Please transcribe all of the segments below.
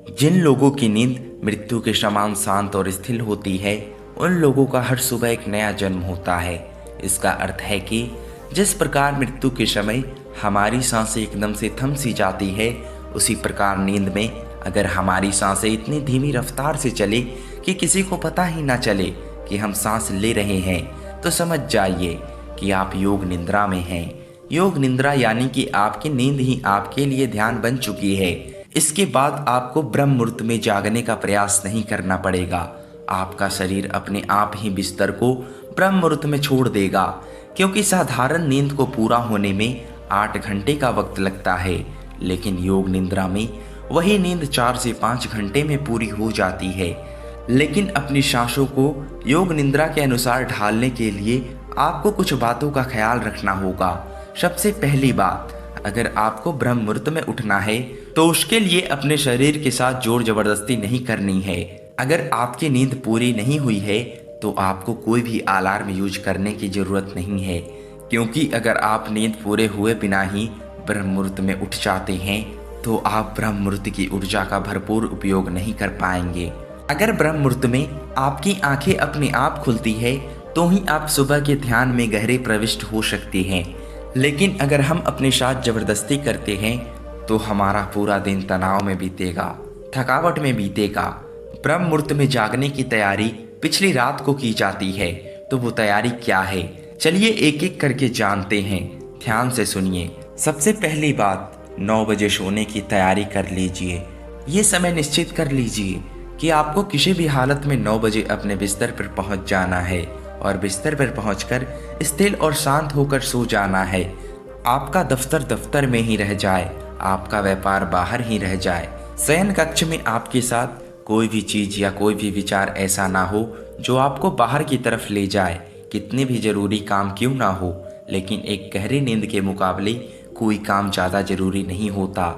जिन लोगों की नींद मृत्यु के समान शांत और स्थिर होती है, उन लोगों का हर सुबह एक नया जन्म होता है। इसका अर्थ है कि जिस प्रकार मृत्यु के समय हमारी सांसें एकदम से थम सी जाती है, उसी प्रकार नींद में अगर हमारी सांसें इतनी धीमी रफ्तार से चले कि किसी को पता ही ना चले कि हम सांस ले रहे हैं, तो समझ जाइए कि आप योग निद्रा में हैं। योग निद्रा यानी कि आपकी नींद ही आपके लिए ध्यान बन चुकी है। इसके बाद आपको ब्रह्म मुहूर्त में जागने का प्रयास नहीं करना पड़ेगा। आपका शरीर अपने आप ही बिस्तर को ब्रह्म मुहूर्त में छोड़ देगा, क्योंकि साधारण नींद को पूरा होने में 8 घंटे का वक्त लगता है, लेकिन योग निद्रा में वही नींद 4 से 5 घंटे में पूरी हो जाती है। लेकिन अपनी सांसों को योग निद्रा के अनुसार ढालने के लिए आपको कुछ बातों का ख्याल रखना होगा। सबसे पहली बात, अगर आपको ब्रह्म मुहूर्त में उठना है तो उसके लिए अपने शरीर के साथ जोर जबरदस्ती नहीं करनी है। अगर आपकी नींद पूरी नहीं हुई है तो आपको कोई भी अलार्म यूज करने की जरूरत नहीं है, क्योंकि अगर आप नींद पूरे हुए बिना ही ब्रह्म मुहूर्त में उठ जाते हैं तो आप ब्रह्म मुहूर्त की ऊर्जा का भरपूर उपयोग नहीं कर पाएंगे। अगर ब्रह्म मुहूर्त में आपकी आंखें अपने आप खुलती है तो ही आप सुबह के ध्यान में गहरे प्रविष्ट हो सकते हैं। लेकिन अगर हम अपने साथ जबरदस्ती करते हैं तो हमारा पूरा दिन तनाव में बीतेगा, थकावट में बीतेगा। ब्रह्म मुहूर्त में जागने की तैयारी पिछली रात को की जाती है, तो वो तैयारी क्या है, चलिए एक एक करके जानते हैं। ध्यान से सुनिए। सबसे पहली बात, 9 बजे सोने की तैयारी कर लीजिए। ये समय निश्चित कर लीजिए कि आपको किसी भी हालत में 9 बजे अपने बिस्तर पर पहुंच जाना है और बिस्तर पर पहुंचकर स्थिर और शांत होकर सो जाना है। आपका दफ्तर दफ्तर में ही रह जाए, आपका व्यापार बाहर ही रह जाए। शयन कक्ष में आपके साथ कोई भी चीज या कोई भी विचार ऐसा ना हो जो आपको बाहर की तरफ ले जाए, कितने भी जरूरी काम क्यों ना हो। लेकिन एक गहरी नींद के मुकाबले कोई काम ज़्यादा जरूरी नहीं होता।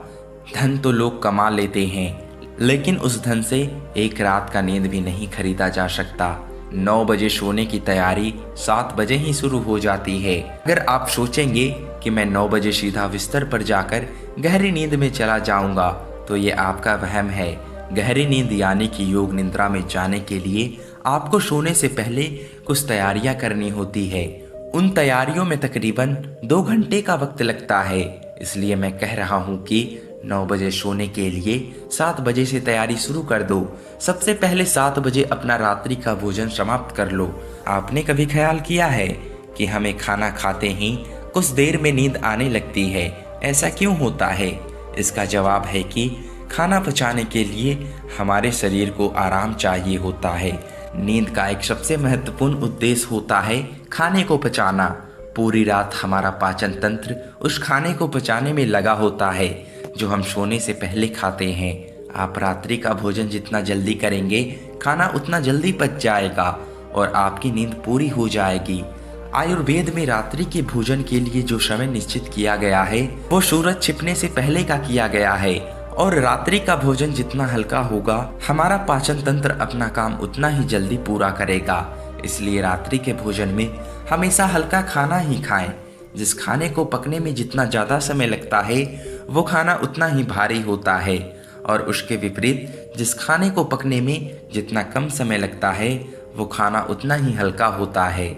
धन तो लोग कमा लेते हैं, लेकिन उस धन से एक रात का नींद भी नहीं खरीदा जा सकता। 9 बजे सोने की तैयारी 7 बजे ही शुरू हो जाती है। अगर आप सोचेंगे कि मैं 9 बजे सीधा बिस्तर पर जाकर गहरी नींद में चला जाऊंगा, तो ये आपका वहम है। गहरी नींद यानी कि योग निद्रा में जाने के लिए आपको सोने से पहले कुछ तैयारियां करनी होती है। उन तैयारियों में तकरीबन 2 घंटे का वक्त लगता है। इसलिए मैं कह रहा हूँ कि 9 बजे सोने के लिए 7 बजे से तैयारी शुरू कर दो। सबसे पहले 7 बजे अपना रात्रि का भोजन समाप्त कर लो। आपने कभी ख्याल किया है कि हमें खाना खाते ही कुछ देर में नींद आने लगती है? ऐसा क्यों होता है? इसका जवाब है कि खाना पचाने के लिए हमारे शरीर को आराम चाहिए होता है। नींद का एक सबसे महत्वपूर्ण उद्देश्य होता है खाने को पचाना। पूरी रात हमारा पाचन तंत्र उस खाने को पचाने में लगा होता है जो हम सोने से पहले खाते हैं। आप रात्रि का भोजन जितना जल्दी करेंगे, खाना उतना जल्दी पच जाएगा और आपकी नींद पूरी हो जाएगी। आयुर्वेद में रात्रि के भोजन के लिए जो समय निश्चित किया गया है वो सूरज छिपने से पहले का किया गया है, और रात्रि का भोजन जितना हल्का होगा, हमारा पाचन तंत्र अपना काम उतना ही जल्दी पूरा करेगा। इसलिए रात्रि के भोजन में हमेशा हल्का खाना ही खाएं। जिस खाने को पकने में जितना ज़्यादा समय लगता है वो खाना उतना ही भारी होता है, और उसके विपरीत जिस खाने को पकने में जितना कम समय लगता है वो खाना उतना ही हल्का होता है।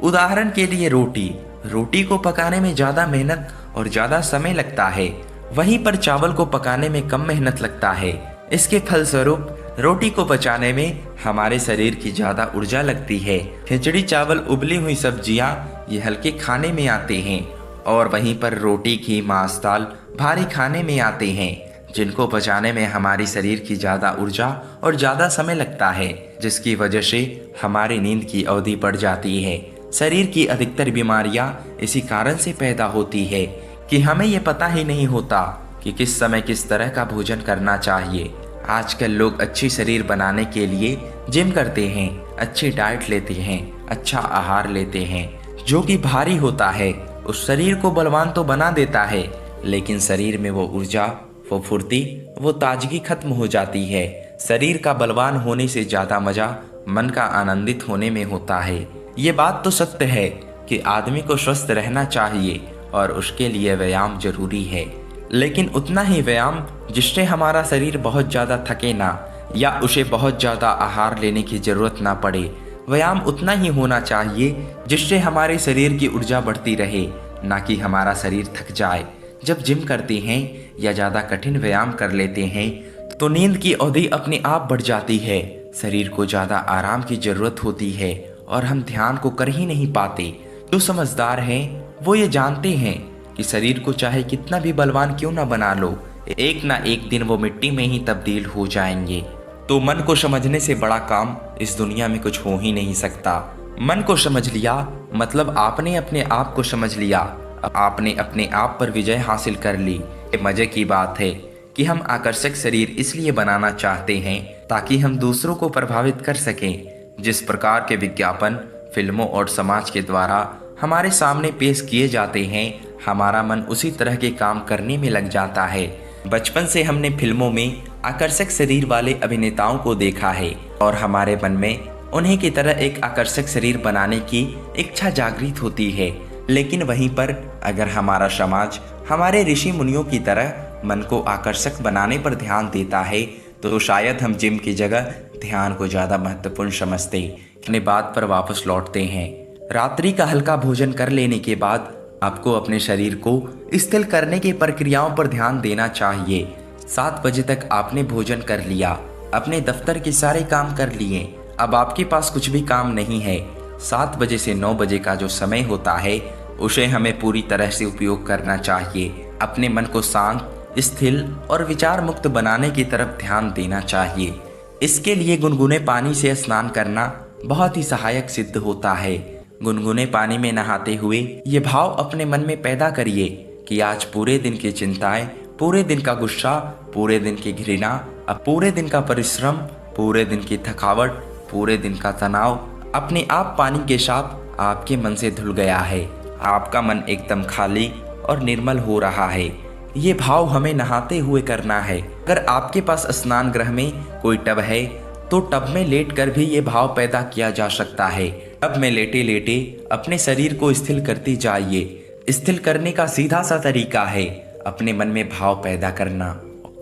उदाहरण के लिए रोटी को पकाने में ज़्यादा मेहनत और ज़्यादा समय लगता है, वहीं पर चावल को पकाने में कम मेहनत लगता है। इसके फलस्वरूप रोटी को पचाने में हमारे शरीर की ज़्यादा ऊर्जा लगती है। खिचड़ी, चावल, उबली हुई सब्जियां ये हल्के खाने में आते हैं, और वहीं पर रोटी, घी, मांस, दाल भारी खाने में आते हैं, जिनको पचाने में हमारी शरीर की ज़्यादा ऊर्जा और ज़्यादा समय लगता है, जिसकी वजह से हमारी नींद की अवधि बढ़ जाती है। शरीर की अधिकतर बीमारियां इसी कारण से पैदा होती है कि हमें ये पता ही नहीं होता कि किस समय किस तरह का भोजन करना चाहिए। आजकल लोग अच्छी शरीर बनाने के लिए जिम करते हैं, अच्छी डाइट लेते हैं, अच्छा आहार लेते हैं, जो कि भारी होता है। उस शरीर को बलवान तो बना देता है, लेकिन शरीर में वो ऊर्जा, वो फुर्ती, वो ताजगी खत्म हो जाती है। शरीर का बलवान होने से ज़्यादा मज़ा मन का आनंदित होने में होता है। ये बात तो सत्य है कि आदमी को स्वस्थ रहना चाहिए और उसके लिए व्यायाम जरूरी है। लेकिन उतना ही व्यायाम जिससे हमारा शरीर बहुत ज़्यादा थके ना या उसे बहुत ज़्यादा आहार लेने की ज़रूरत ना पड़े। व्यायाम उतना ही होना चाहिए जिससे हमारे शरीर की ऊर्जा बढ़ती रहे, ना कि हमारा शरीर थक जाए। जब जिम करते हैं या ज़्यादा कठिन व्यायाम कर लेते हैं तो नींद की अवधि अपने आप बढ़ जाती है। शरीर को ज़्यादा आराम की ज़रूरत होती है और हम ध्यान को कर ही नहीं पाते। जो समझदार हैं वो ये जानते हैं कि शरीर को चाहे कितना भी बलवान क्यों ना बना लो, एक ना एक दिन वो मिट्टी में ही तब्दील हो जाएंगे। तो मन को समझने से बड़ा काम इस दुनिया में कुछ हो ही नहीं सकता। मन को समझ लिया मतलब आपने अपने आप को समझ लिया, आपने अपने आप पर विजय हासिल कर ली। ये मजे की बात है कि हम आकर्षक शरीर इसलिए बनाना चाहते हैं ताकि हम दूसरों को प्रभावित कर सकें। जिस प्रकार के विज्ञापन फिल्मों और समाज के द्वारा हमारे सामने पेश किए जाते हैं, हमारा मन उसी तरह के काम करने में लग जाता है। बचपन से हमने फिल्मों में आकर्षक शरीर वाले अभिनेताओं को देखा है और हमारे मन में उन्हीं की तरह एक आकर्षक शरीर बनाने की इच्छा जागृत होती है। लेकिन वहीं पर अगर हमारा समाज हमारे ऋषि मुनियों की तरह मन को आकर्षक बनाने पर ध्यान देता है तो शायद हम जिम की जगह ध्यान को ज़्यादा महत्वपूर्ण समझते। अपने बात पर वापस लौटते हैं। रात्रि का हल्का भोजन कर लेने के बाद आपको अपने शरीर को स्थिर करने की प्रक्रियाओं पर ध्यान देना चाहिए। 7 बजे तक आपने भोजन कर लिया, अपने दफ्तर के सारे काम कर लिए, अब आपके पास कुछ भी काम नहीं है। 7 बजे से 9 बजे का जो समय होता है उसे हमें पूरी तरह से उपयोग करना चाहिए। अपने मन को शांत, स्थिर और विचार मुक्त बनाने की तरफ ध्यान देना चाहिए। इसके लिए गुनगुने पानी से स्नान करना बहुत ही सहायक सिद्ध होता है। गुनगुने पानी में नहाते हुए ये भाव अपने मन में पैदा करिए कि आज पूरे दिन की चिंताएं, पूरे दिन का गुस्सा, पूरे दिन की घृणा, अब पूरे दिन का परिश्रम, पूरे दिन की थकावट, पूरे दिन का तनाव अपने आप पानी के साथ आपके मन से धुल गया है। आपका मन एकदम खाली और निर्मल हो रहा है। ये भाव हमें नहाते हुए करना है। अगर आपके पास स्नान गृह में कोई टब है तो टब में लेटकर भी ये भाव पैदा किया जा सकता है। टब में लेटे लेटे अपने शरीर को स्थिर करती जाइए। स्थिर करने का सीधा सा तरीका है अपने मन में भाव पैदा करना,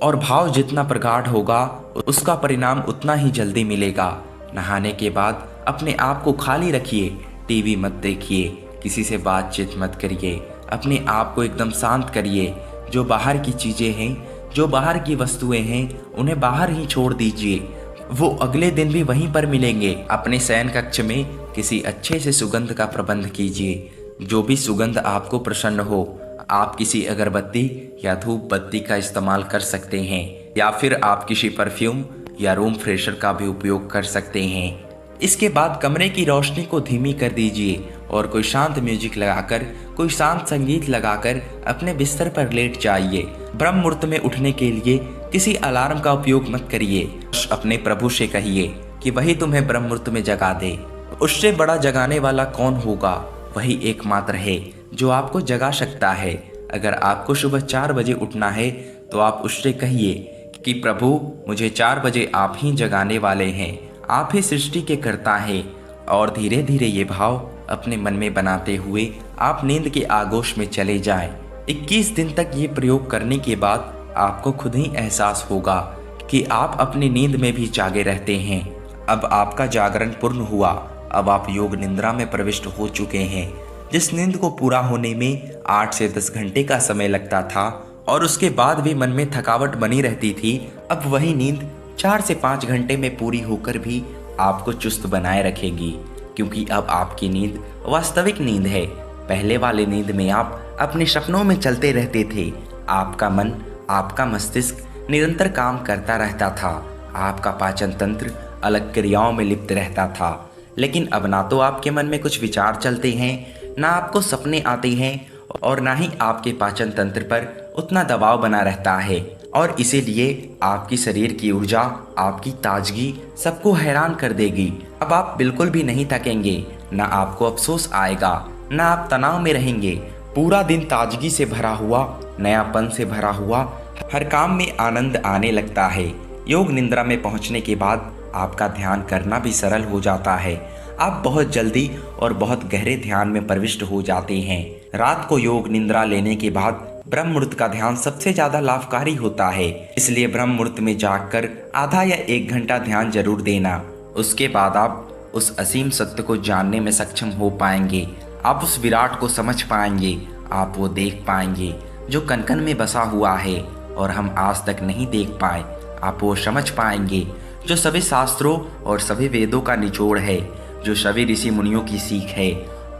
और भाव जितना प्रगाढ़ होगा उसका परिणाम उतना ही जल्दी मिलेगा। नहाने के बाद अपने आप को खाली रखिए, टीवी मत देखिए, किसी से बातचीत मत करिए, अपने आप को एकदम शांत करिए। जो बाहर की चीज़ें हैं, जो बाहर की वस्तुएं हैं, उन्हें बाहर ही छोड़ दीजिए। वो अगले दिन भी वहीं पर मिलेंगे। अपने शयन कक्ष में किसी अच्छे से सुगंध का प्रबंध कीजिए, जो भी सुगंध आपको प्रसन्न हो। आप किसी अगरबत्ती या धूप बत्ती का इस्तेमाल कर सकते हैं या फिर आप किसी परफ्यूम या रूम फ्रेशर का भी उपयोग कर सकते हैं। इसके बाद कमरे की रोशनी को धीमी कर दीजिए और कोई शांत म्यूजिक लगाकर, कोई शांत संगीत लगाकर अपने बिस्तर पर लेट जाइए। ब्रह्म मुहूर्त में उठने के लिए किसी अलार्म का उपयोग मत करिए। अपने प्रभु से कहिए कि वही तुम्हें ब्रह्म मुहूर्त में जगा दे। उससे बड़ा जगाने वाला कौन होगा? वही एकमात्र है जो आपको जगा सकता है। अगर आपको सुबह 4 बजे उठना है तो आप उससे कहिए कि प्रभु मुझे 4 बजे आप ही जगाने वाले हैं, आप ही सृष्टि के कर्ता हैं। और धीरे धीरे ये भाव अपने मन में बनाते हुए आप नींद के आगोश में चले जाएं। 21 दिन तक ये प्रयोग करने के बाद आपको खुद ही एहसास होगा कि आप अपनी नींद में भी जागे रहते हैं। अब आपका जागरण पूर्ण हुआ। अब आप योग निद्रा में प्रविष्ट हो चुके हैं। जिस नींद को पूरा होने में 8 से 10 घंटे का समय लगता था और उसके बाद भी मन में थकावट बनी रहती थी, अब वही नींद 4 से 5 घंटे में पूरी होकर भी आपको चुस्त बनाए रखेगी, क्योंकि अब आपकी नींद वास्तविक नींद है। पहले वाले नींद में आप अपने सपनों में चलते रहते थे। आपका मन, आपका मस्तिष्क निरंतर काम करता रहता था। आपका पाचन तंत्र अलग क्रियाओं में लिप्त रहता था। लेकिन अब ना तो आपके मन में कुछ विचार चलते हैं, ना आपको सपने आते हैं और ना ही आपके पाचन तंत्र पर उतना दबाव बना रहता है। और इसीलिए आपकी शरीर की ऊर्जा, आपकी ताजगी सबको हैरान कर देगी। अब आप बिल्कुल भी नहीं थकेंगे, ना आपको अफसोस आएगा, ना आप तनाव में रहेंगे। पूरा दिन ताजगी से भरा हुआ, नयापन से भरा हुआ, हर काम में आनंद आने लगता है। योग निद्रा में पहुंचने के बाद आपका ध्यान करना भी सरल हो जाता है। आप बहुत जल्दी और बहुत गहरे ध्यान में प्रविष्ट हो जाते हैं। रात को योग निद्रा लेने के बाद ब्रह्म मुहूर्त का ध्यान सबसे ज़्यादा लाभकारी होता है। इसलिए ब्रह्म मुहूर्त में जागकर आधा या 1 घंटा ध्यान जरूर देना। उसके बाद आप उस असीम सत्य को जानने में सक्षम हो पाएंगे। आप उस विराट को समझ पाएंगे। आप वो देख पाएंगे जो कण कण में बसा हुआ है और हम आज तक नहीं देख पाए। आप वो समझ पाएंगे जो सभी शास्त्रों और सभी वेदों का निचोड़ है, जो सभी ऋषि मुनियों की सीख है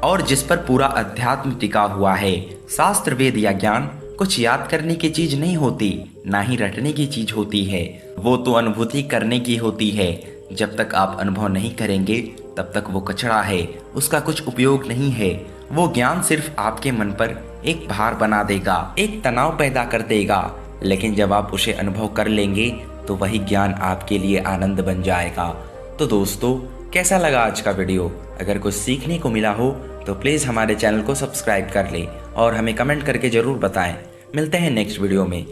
और जिस पर पूरा अध्यात्म टिका हुआ है। शास्त्र, वेद या ज्ञान कुछ याद करने की चीज नहीं होती, ना ही रटने की चीज होती है। वो तो अनुभूति करने की होती है। जब तक आप अनुभव नहीं करेंगे तब तक वो कचरा है, उसका कुछ उपयोग नहीं है। वो ज्ञान सिर्फ आपके मन पर एक भार बना देगा, एक तनाव पैदा कर देगा। लेकिन जब आप उसे अनुभव कर लेंगे तो वही ज्ञान आपके लिए आनंद बन जाएगा। तो दोस्तों, कैसा लगा आज का वीडियो? अगर कुछ सीखने को मिला हो तो प्लीज़ हमारे चैनल को सब्सक्राइब कर लें और हमें कमेंट करके ज़रूर बताएं। मिलते हैं नेक्स्ट वीडियो में।